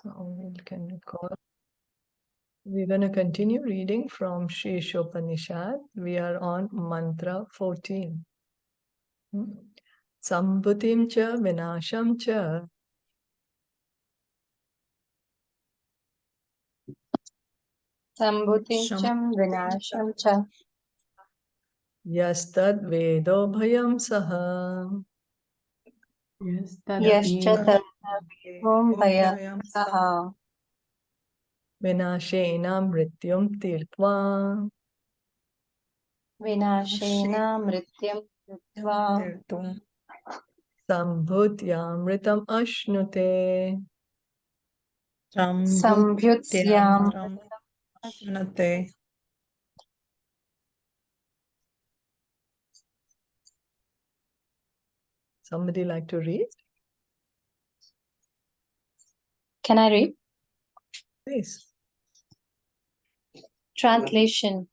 So we can record. We're going to continue reading from Sri Isopanishad. We are on mantra 14. Sambhutim cha vinasham cha Sambhutim vinasham cha yastad vedo bhayam saha yaschat bhayam saha vinashena mrityum tirtva vinashena mrityam tirtva sambhutyamritam ashnute. sambhyutyam Somebody like to read? Can I read? Please. Translation.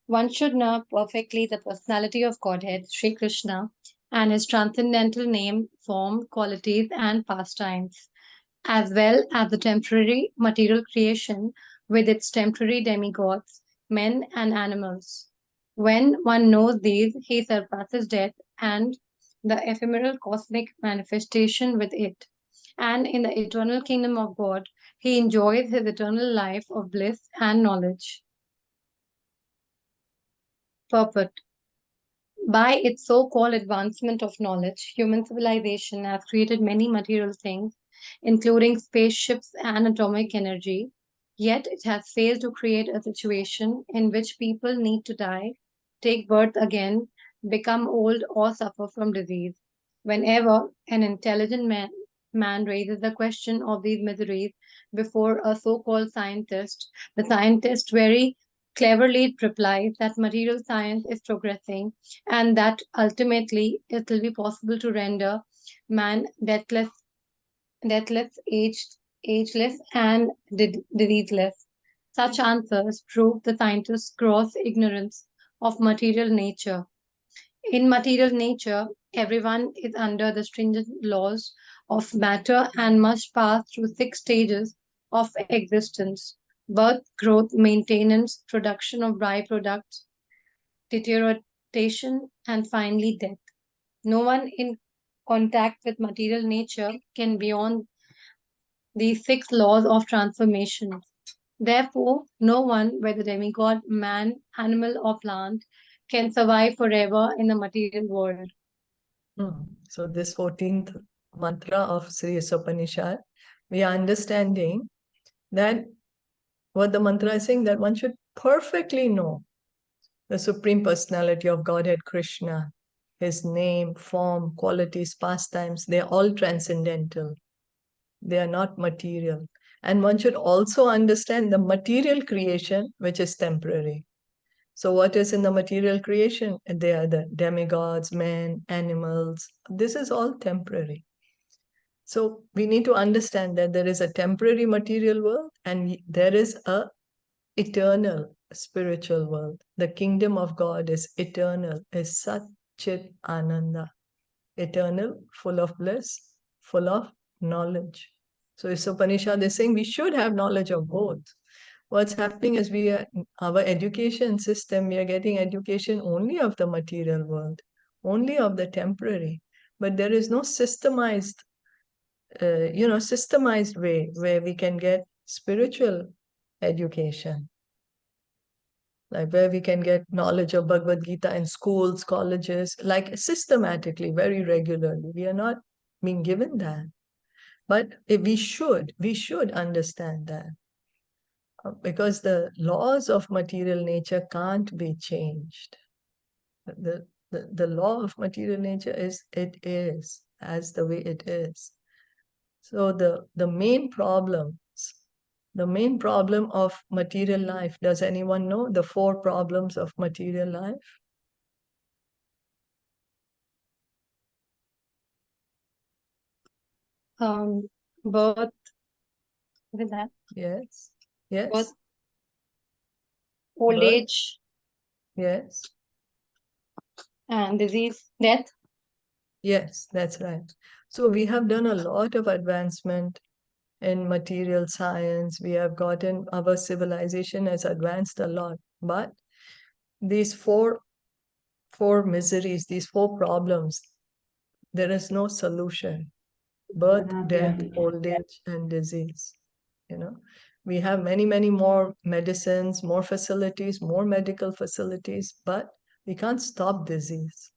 One should know perfectly the personality of Godhead, Sri Krishna, and his transcendental name, form, qualities, and pastimes, as well as the temporary material creation with its temporary demigods, men and animals. When one knows these, he surpasses death and the ephemeral cosmic manifestation with it. And in the eternal kingdom of God, he enjoys his eternal life of bliss and knowledge. Purport. By its so-called advancement of knowledge, human civilization has created many material things, including spaceships and atomic energy. Yet it has failed to create a situation in which people need to die, take birth again, become old, or suffer from disease. Whenever an intelligent man raises the question of these miseries before a so-called scientist, the scientist very cleverly replies that material science is progressing and that ultimately it will be possible to render man deathless, ageless, and diseaseless. Such answers prove the scientist's gross ignorance of material nature. In material nature, everyone is under the stringent laws of matter and must pass through 6 stages of existence: birth, growth, maintenance, production of byproducts, deterioration, and finally death. No one in contact with material nature can beyond these 6 laws of transformation. Therefore, no one, whether demigod, man, animal, or plant, can survive forever in the material world. So this 14th mantra of Sri Isopanishad, we are understanding that what the mantra is saying, that one should perfectly know the Supreme Personality of Godhead Krishna, his name, form, qualities, pastimes, they are all transcendental. They are not material. And one should also understand the material creation, which is temporary. So what is in the material creation? They are the demigods, men, animals. This is all temporary. So we need to understand that there is a temporary material world and there is a eternal spiritual world. The kingdom of God is eternal, is Sat-Chit Ananda. Eternal, full of bliss, full of knowledge. So Isopanishad is saying we should have knowledge of both. What's happening is our education system, we are getting education only of the material world, only of the temporary. But there is no systemized way where we can get spiritual education, like where we can get knowledge of Bhagavad Gita in schools, colleges, like systematically, very regularly. We are not being given that. But we should understand that. Because the laws of material nature can't be changed. The law of material nature is, it is as the way it is. So the main problem of material life, does anyone know the 4 problems of material life? Birth, with that, Yes. birth, old Birth. age, Yes. and disease, death. Yes, that's right. So we have done a lot of advancement in material science. We have gotten, our civilization has advanced a lot. But these four miseries, these four problems, there is no solution. Birth, death, old age, and disease. You know, we have many, many more medicines, more facilities, more medical facilities, but we can't stop disease.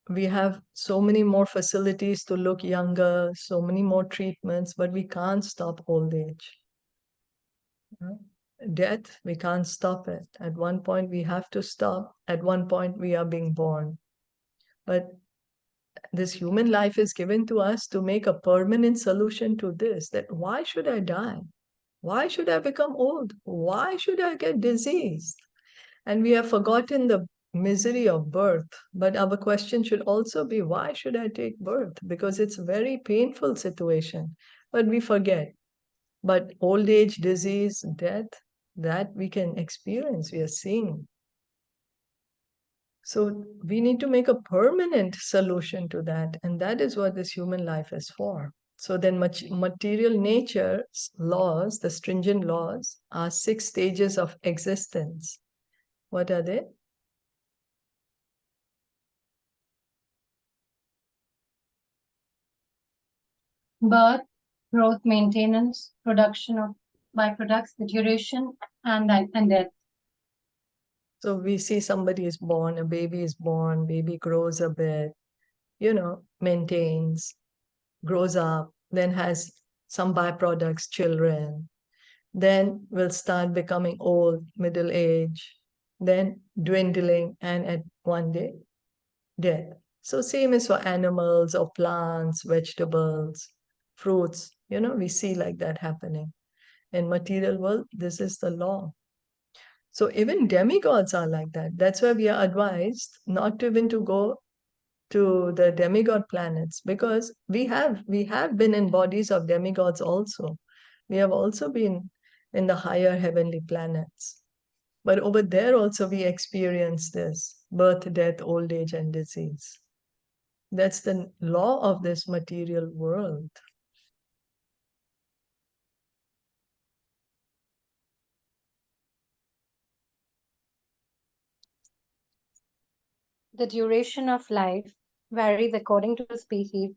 We have so many more facilities to look younger, so many more treatments, but we can't stop old age. Death, we can't stop it. At one point, we have to stop. At one point, we are being born. But this human life is given to us to make a permanent solution to this, that why should I die? Why should I become old? Why should I get diseased? And we have forgotten the misery of birth. But our question should also be, why should I take birth? Because it's a very painful situation. But we forget. But old age, disease, death, that we can experience, we are seeing. So we need to make a permanent solution to that. And that is what this human life is for. So then material nature's laws, the stringent laws, are 6 stages of existence. What are they? Birth, growth, maintenance, production of byproducts, maturation, and death. So we see somebody is born, a baby is born, baby grows a bit, maintains, grows up, then has some byproducts, children, then will start becoming old, middle age, then dwindling, and at one day, death. So same is for animals or plants, vegetables, fruits, we see like that happening. In material world, this is the law. So even demigods are like that. That's why we are advised not to even to go to the demigod planets, because we have been in bodies of demigods also. We have also been in the higher heavenly planets. But over there also we experience this birth, death, old age, and disease. That's the law of this material world. The duration of life varies according to species.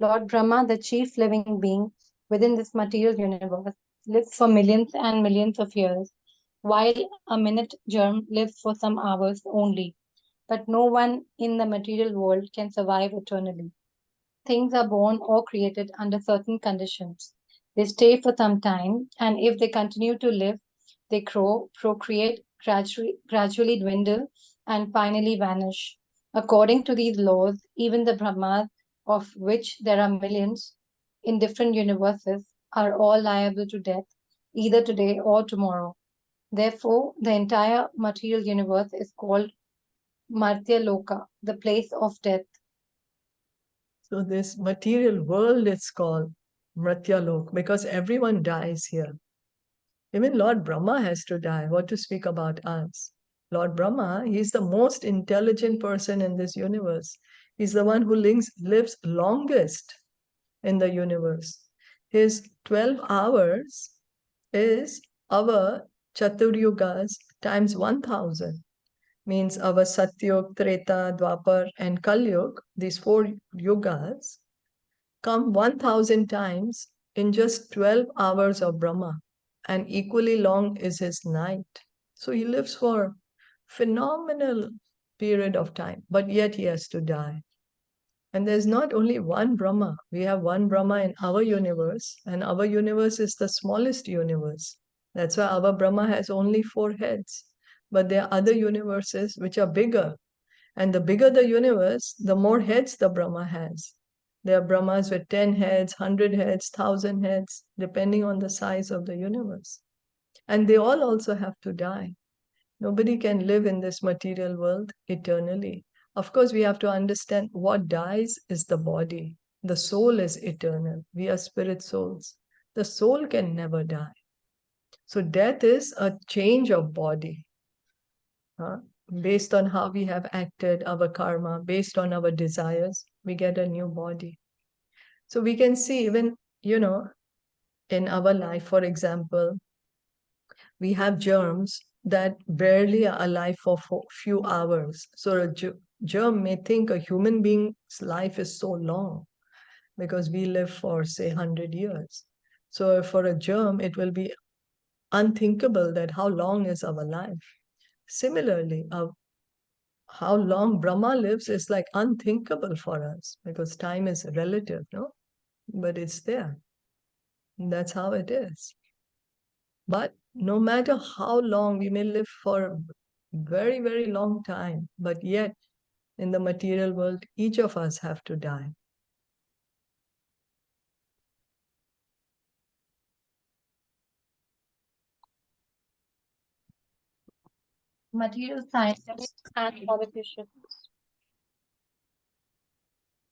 Lord Brahma, the chief living being within this material universe, lives for millions and millions of years, while a minute germ lives for some hours only. But no one in the material world can survive eternally. Things are born or created under certain conditions. They stay for some time, and if they continue to live, they grow, procreate, gradually dwindle, and finally vanish. According to these laws, even the Brahmas, of which there are millions in different universes, are all liable to death, either today or tomorrow. Therefore, the entire material universe is called Martya Loka, the place of death. So this material world is called Mrityalok because everyone dies here. Even Lord Brahma has to die. What to speak about us? Lord Brahma, he's the most intelligent person in this universe. He's the one who lives longest in the universe. His 12 hours is our Chaturyugas times 1000. Means our Satyug, Treta, Dwapar, and Kalyug, these 4 yugas, come 1000 times in just 12 hours of Brahma, and equally long is his night. So he lives for phenomenal period of time, but yet he has to die. And there's not only one Brahma. We have one Brahma in our universe, and our universe is the smallest universe. That's why our Brahma has only 4 heads. But there are other universes which are bigger. And the bigger the universe, the more heads the Brahma has. There are Brahmas with 10 heads, 100 heads, 1,000 heads, depending on the size of the universe. And they all also have to die. Nobody can live in this material world eternally. Of course, we have to understand what dies is the body. The soul is eternal. We are spirit souls. The soul can never die. So death is a change of body. Based on how we have acted, our karma, based on our desires, we get a new body. So we can see even in our life, for example, we have germs that barely are alive for few hours. So a germ may think a human being's life is so long because we live for, say, 100 years. So for a germ, it will be unthinkable that how long is our life. Similarly, how long Brahma lives is like unthinkable for us because time is relative, no? But it's there. And that's how it is. But no matter how long we may live for a very, very long time, but yet in the material world, each of us have to die. Material scientists and politicians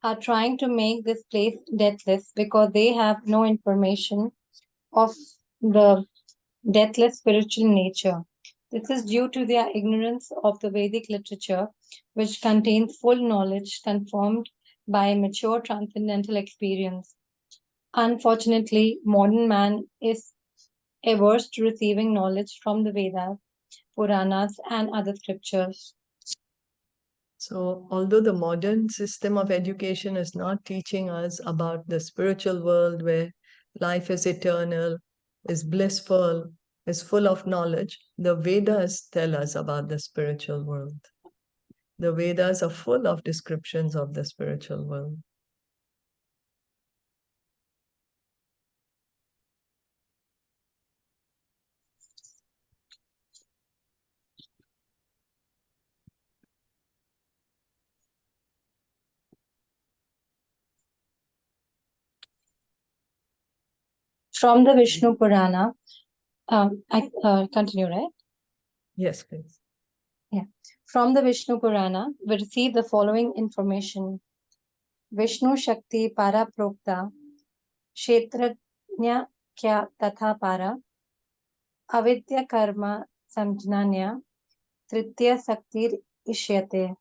are trying to make this place deathless because they have no information of the deathless spiritual nature. This is due to their ignorance of the Vedic literature, which contains full knowledge confirmed by mature transcendental experience. Unfortunately, modern man is averse to receiving knowledge from the Vedas, Puranas, and other scriptures. So, although the modern system of education is not teaching us about the spiritual world where life is eternal, is blissful, is full of knowledge, the Vedas tell us about the spiritual world. The Vedas are full of descriptions of the spiritual world. From the Vishnu Purana, I continue, right? Yes, please. Yeah. From the Vishnu Purana, we receive the following information. Vishnu Shakti Para Prokta Kshetrajna Kya Tatha Para Avidya Karma Samjnanya Tritya Saktir Ishyate.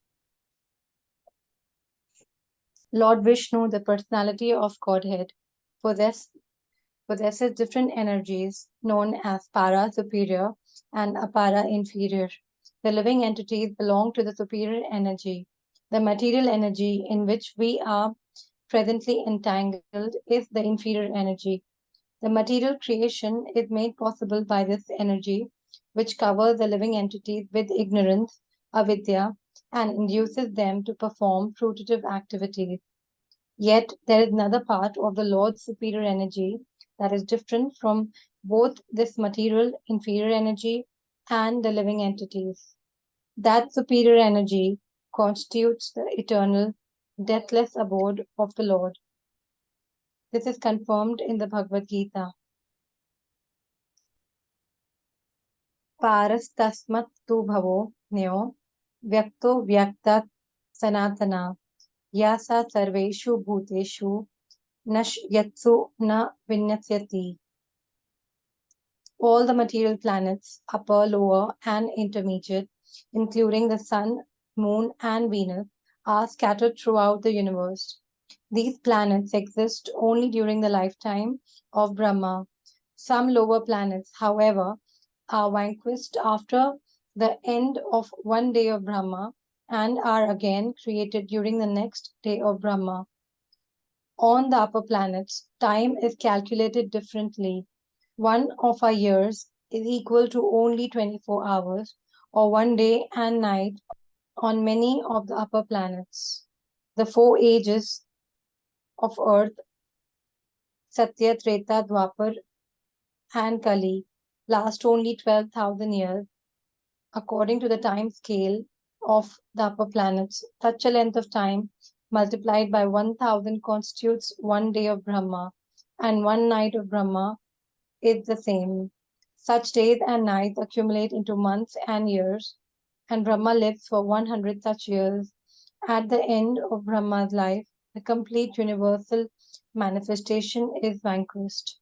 Lord Vishnu, the personality of Godhead, possesses different energies known as para superior and apara inferior. The living entities belong to the superior energy. The material energy in which we are presently entangled is the inferior energy. The material creation is made possible by this energy, which covers the living entities with ignorance, avidya, and induces them to perform fruitive activities. Yet there is another part of the Lord's superior energy that is different from both this material inferior energy and the living entities. That superior energy constitutes the eternal, deathless abode of the Lord. This is confirmed in the Bhagavad Gita. Parastasmat tu bhavo nyo vyakto vyaktat sanatana yasa sarveshu bhuteshu nash yatsu na vinyasyati. All the material planets, upper, lower, and intermediate, including the Sun, Moon, and Venus, are scattered throughout the universe. These planets exist only during the lifetime of Brahma. Some lower planets, however, are vanquished after the end of one day of Brahma and are again created during the next day of Brahma. On the upper planets, time is calculated differently. One of our years is equal to only 24 hours, or one day and night on many of the upper planets. The four ages of Earth, Satya, Treta, Dwapar, and Kali, last only 12,000 years, according to the time scale of the upper planets. Such a length of time multiplied by 1,000 constitutes one day of Brahma, and one night of Brahma is the same. Such days and nights accumulate into months and years, and Brahma lives for 100 such years. At the end of Brahma's life, the complete universal manifestation is vanquished.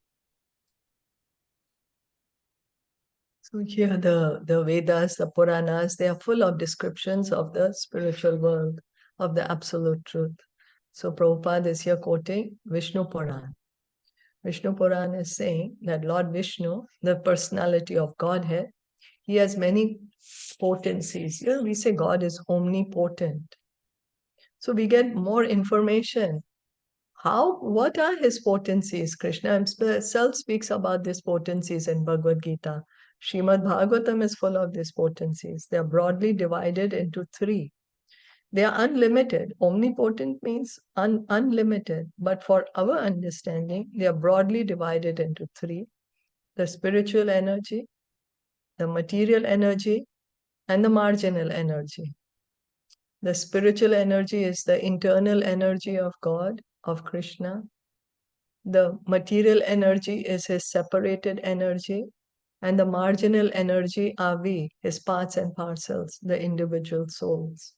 So here the Vedas, the Puranas, they are full of descriptions of the spiritual world, of the absolute truth. So Prabhupada is here quoting Vishnu Purana. Vishnu Purana is saying that Lord Vishnu, the personality of Godhead, he has many potencies. We say God is omnipotent. So we get more information. What are his potencies? Krishna himself speaks about these potencies in Bhagavad Gita. Srimad Bhagavatam is full of these potencies. They are broadly divided into three. They are unlimited. Omnipotent means unlimited. But for our understanding, they are broadly divided into three: the spiritual energy, the material energy, and the marginal energy. The spiritual energy is the internal energy of God, of Krishna. The material energy is his separated energy, and the marginal energy are we, his parts and parcels, the individual souls.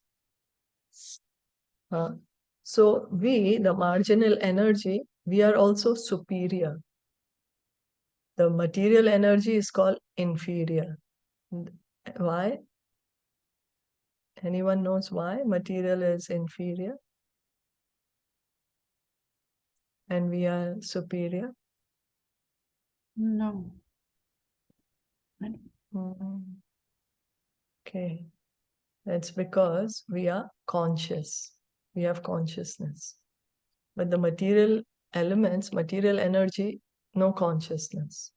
So we, the marginal energy, we are also superior. The material energy is called inferior. Why? Anyone knows why material is inferior and we are superior? No. Okay. That's because we are conscious. We have consciousness. But the material elements, material energy, no consciousness.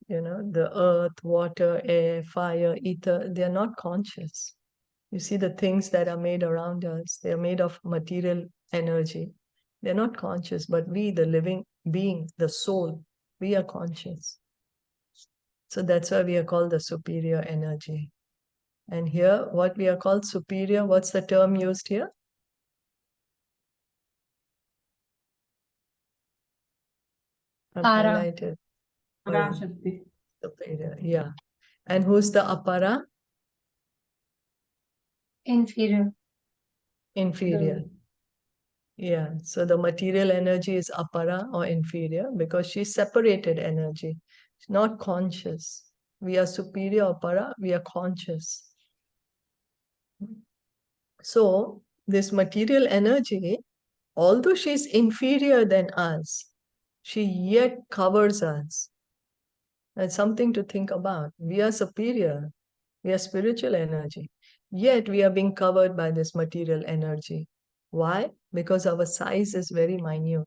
The earth, water, air, fire, ether, they are not conscious. You see the things that are made around us, they are made of material energy. They're not conscious, but we, the living being, the soul, we are conscious. So that's why we are called the superior energy. And here, what we are called superior, what's the term used here? I've Para. highlighted. Parashakti. Superior, yeah. And who's the apara? Inferior. Inferior. Yeah, so the material energy is apara or inferior because she's separated energy. She's not conscious. We are superior apara, we are conscious. So this material energy, although she's inferior than us, she yet covers us. That's something to think about. We are superior. We are spiritual energy. Yet we are being covered by this material energy. Why? Because our size is very minute.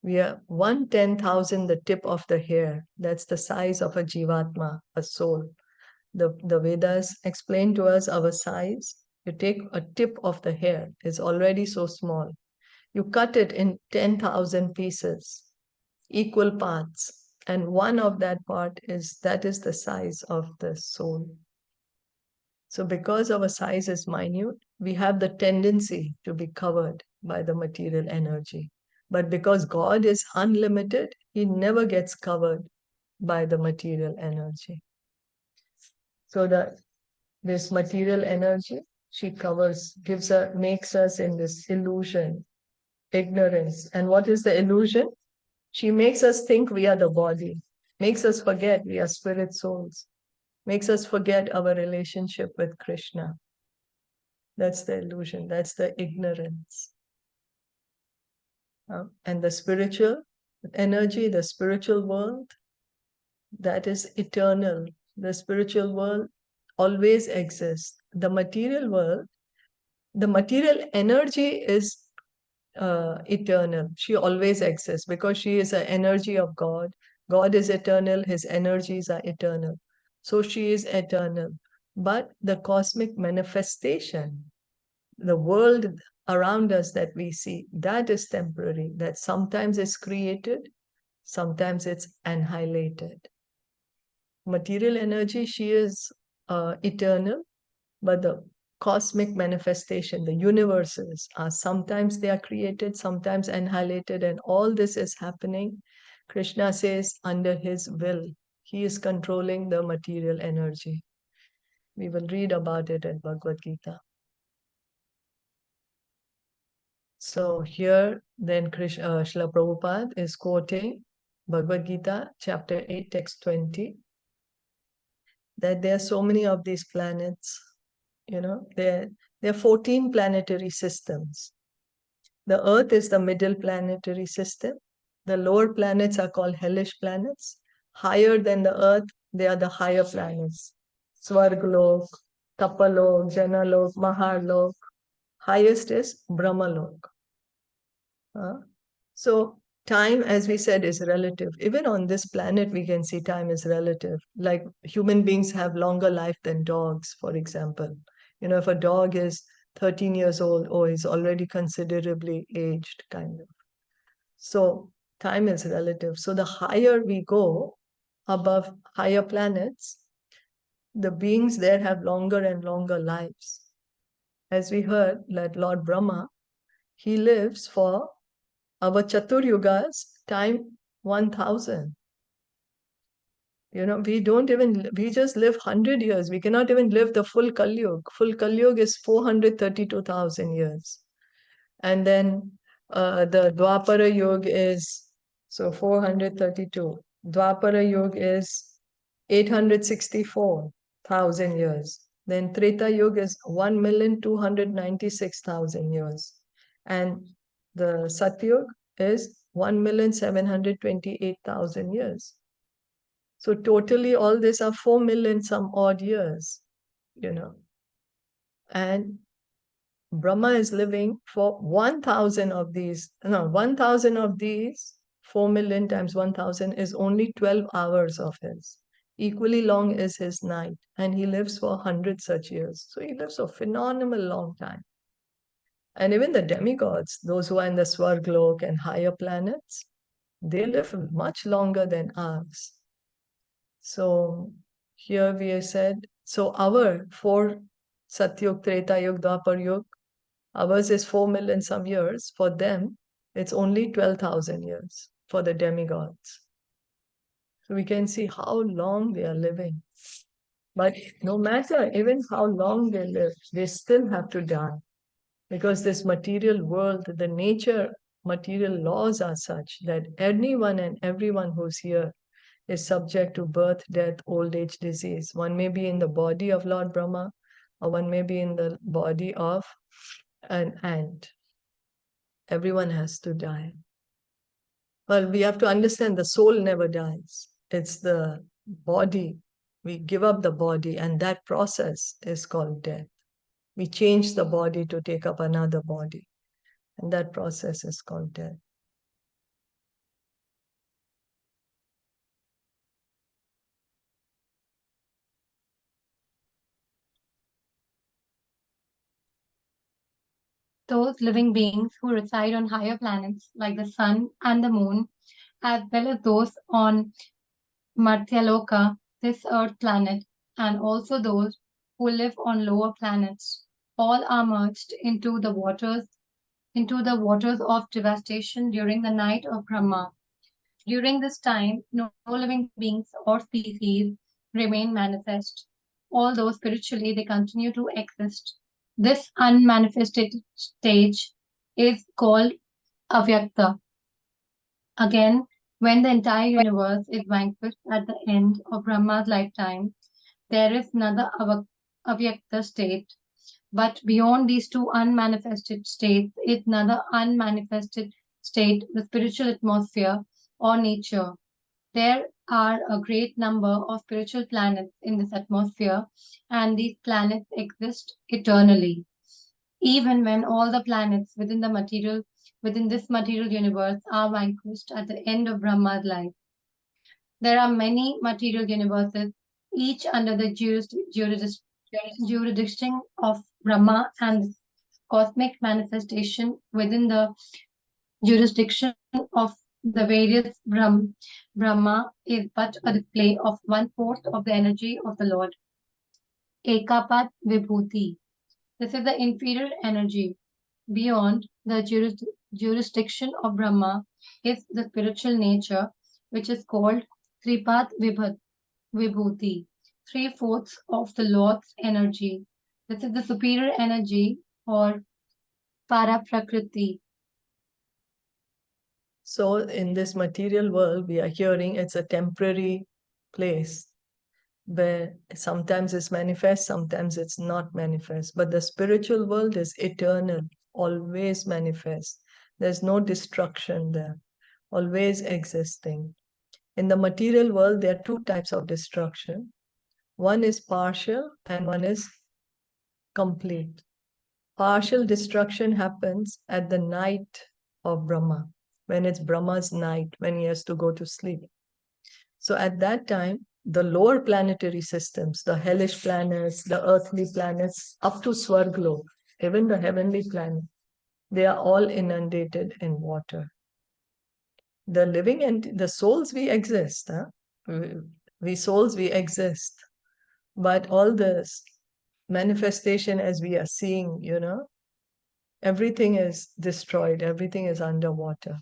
We are 1/10,000 the tip of the hair. That's the size of a jivatma, a soul. The Vedas explain to us our size. You take a tip of the hair, it's already so small. You cut it in 10,000 pieces, equal parts, and one of that part is the size of the soul. So because our size is minute, we have the tendency to be covered by the material energy. But because God is unlimited, he never gets covered by the material energy. So this material energy, she covers, makes us in this illusion, ignorance. And what is the illusion? She makes us think we are the body, makes us forget we are spirit souls, makes us forget our relationship with Krishna. That's the illusion, that's the ignorance. And the spiritual energy, the spiritual world, that is eternal. The spiritual world always exists. The material world, the material energy is eternal. She always exists because she is an energy of God. God is eternal, his energies are eternal. So she is eternal. But the cosmic manifestation, the world around us that we see, that is temporary. That sometimes it's created, sometimes it's annihilated. Material energy, she is eternal, but the cosmic manifestation, the universes are sometimes they are created, sometimes annihilated, and all this is happening. Krishna says under his will, he is controlling the material energy. We will read about it in Bhagavad Gita. So here then Srila Prabhupada is quoting Bhagavad Gita chapter 8 text 20, that there are so many of these planets. There are 14 planetary systems. The Earth is the middle planetary system. The lower planets are called hellish planets. Higher than the earth, they are the higher planets. Svarglok, Tapalok, Janalok, Maharlok. Highest is Brahmalok. So time, as we said, is relative. Even on this planet, we can see time is relative. Like human beings have longer life than dogs, for example. If a dog is 13 years old, oh, he's already considerably aged, kind of. So time is relative. So the higher we go above higher planets, the beings there have longer and longer lives. As we heard, that Lord Brahma, he lives for our Chaturyugas time 1000. We just live 100 years. We cannot even live the full Kali Yuga. Full Kali Yuga is 432,000 years. And then the Dwapara Yuga is, so 432. Dwapara Yuga is 864,000 years. Then Treta Yuga is 1,296,000 years. And the Satyug is 1,728,000 years. So totally all this are 4 million some odd years, And Brahma is living for 1,000 of these. No, 1,000 of these, 4 million times 1,000 is only 12 hours of his. Equally long is his night. And he lives for 100 such years. So he lives a phenomenal long time. And even the demigods, those who are in the Svarglok and higher planets, they live much longer than us. So here we have said, so our 4 Satyug, Treta Yug, Dwapar Yug, ours is 4 million some years. For them, it's only 12,000 years for the demigods. So we can see how long they are living. But no matter even how long they live, they still have to die. Because this material world, the nature, material laws are such that anyone and everyone who's here is subject to birth, death, old age, disease. One may be in the body of Lord Brahma, or one may be in the body of an ant. Everyone has to die. Well, we have to understand the soul never dies. It's the body. We give up the body, and that process is called death. We change the body to take up another body, and that process is called death. Those living beings who reside on higher planets like the sun and the moon, as well as those on Martyaloka, this earth planet, and also those who live on lower planets, all are merged into the waters of devastation during the night of Brahma. During this time, no living beings or species remain manifest, although spiritually they continue to exist. This unmanifested stage is called avyakta. Again, when the entire universe is vanquished at the end of Brahma's lifetime, there is another avyakta state. But beyond these two unmanifested states is another unmanifested state, the spiritual atmosphere or nature. There are a great number of spiritual planets in this atmosphere, and these planets exist eternally. Even when all the planets within this material universe are vanquished at the end of Brahma's life. There are many material universes, each under the jurisdiction of Brahma, and cosmic manifestation within the jurisdiction of the various Brahma is but a display of 1/4 of the energy of the Lord. Ekapat Vibhuti. This is the inferior energy. Beyond the jurisdiction of Brahma is the spiritual nature, which is called Tripat Vibhuti, 3/4 of the Lord's energy. This is the superior energy or Paraprakriti. So in this material world, we are hearing it's a temporary place where sometimes it's manifest, sometimes it's not manifest. But the spiritual world is eternal, always manifest. There's no destruction there. always existing. In the material world, there are two types of destruction. One is partial and one is complete. Partial destruction happens at the night of Brahma, when it's Brahma's night, when he has to go to sleep. So at that time, the lower planetary systems, the hellish planets, the earthly planets, up to Swarglok, even the heavenly planet, they are all inundated in water. The living and the souls, we exist. We souls, we exist. But all this manifestation as we are seeing, everything is destroyed, everything is underwater.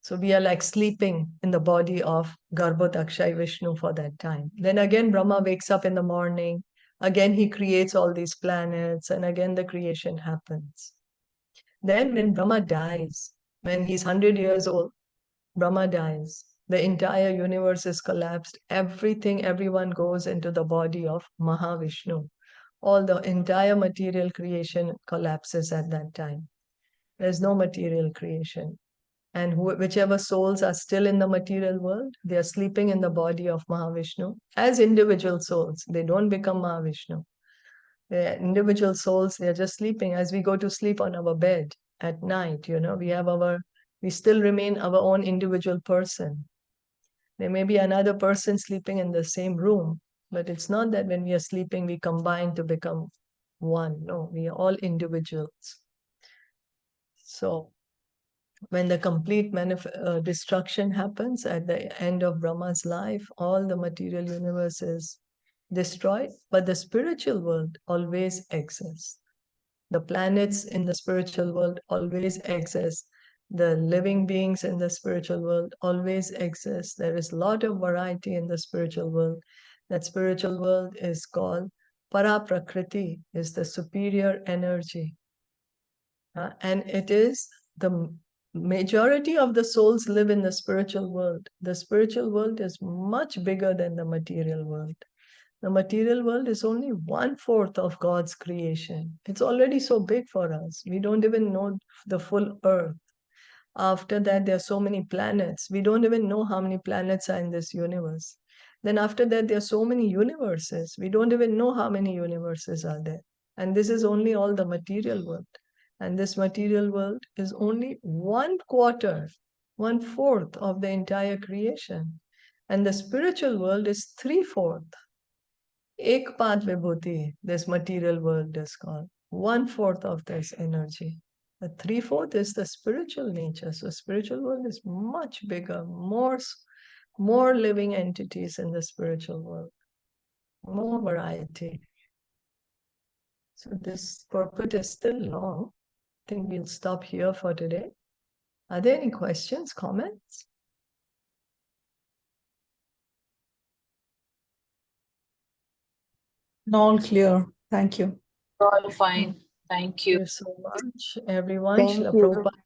So we are like sleeping in the body of Garbhodakshay Vishnu for that time. Then again, Brahma wakes up in the morning. Again, he creates all these planets, and again the creation happens. Then when Brahma dies, when he's 100 years old, Brahma dies. The entire universe is collapsed. Everything, everyone goes into the body of Mahavishnu. All the entire material creation collapses at that time. There's no material creation. And whichever souls are still in the material world, they are sleeping in the body of Mahavishnu as individual souls. They don't become Mahavishnu. They're individual souls, they're just sleeping. As we go to sleep on our bed at night, we still remain our own individual person. There may be another person sleeping in the same room, but it's not that when we are sleeping, we combine to become one. No, we are all individuals. So when the complete destruction happens at the end of Brahma's life, all the material universe is destroyed, but the spiritual world always exists. The planets in the spiritual world always exist. The living beings in the spiritual world always exist. There is a lot of variety in the spiritual world. That spiritual world is called Paraprakriti, is the superior energy. And it is the majority of the souls live in the spiritual world. The spiritual world is much bigger than the material world. The material world is only 1/4 of God's creation. It's already so big for us. We don't even know the full earth. After that, there are so many planets. We don't even know how many planets are in this universe. Then after that, there are so many universes. We don't even know how many universes are there. And this is only all the material world. And this material world is only 1/4, 1/4 of the entire creation. And the spiritual world is 3/4. Ekpat Vibhuti, this material world is called. 1/4 of this energy. The 3/4 is the spiritual nature. So spiritual world is much bigger, more living entities in the spiritual world, more variety. So this purport is still long. I think we'll stop here for today. Are there any questions, comments? All clear. Thank you. All fine. Thank you. Thank you so much, everyone. Thank Srila you. Prabhupada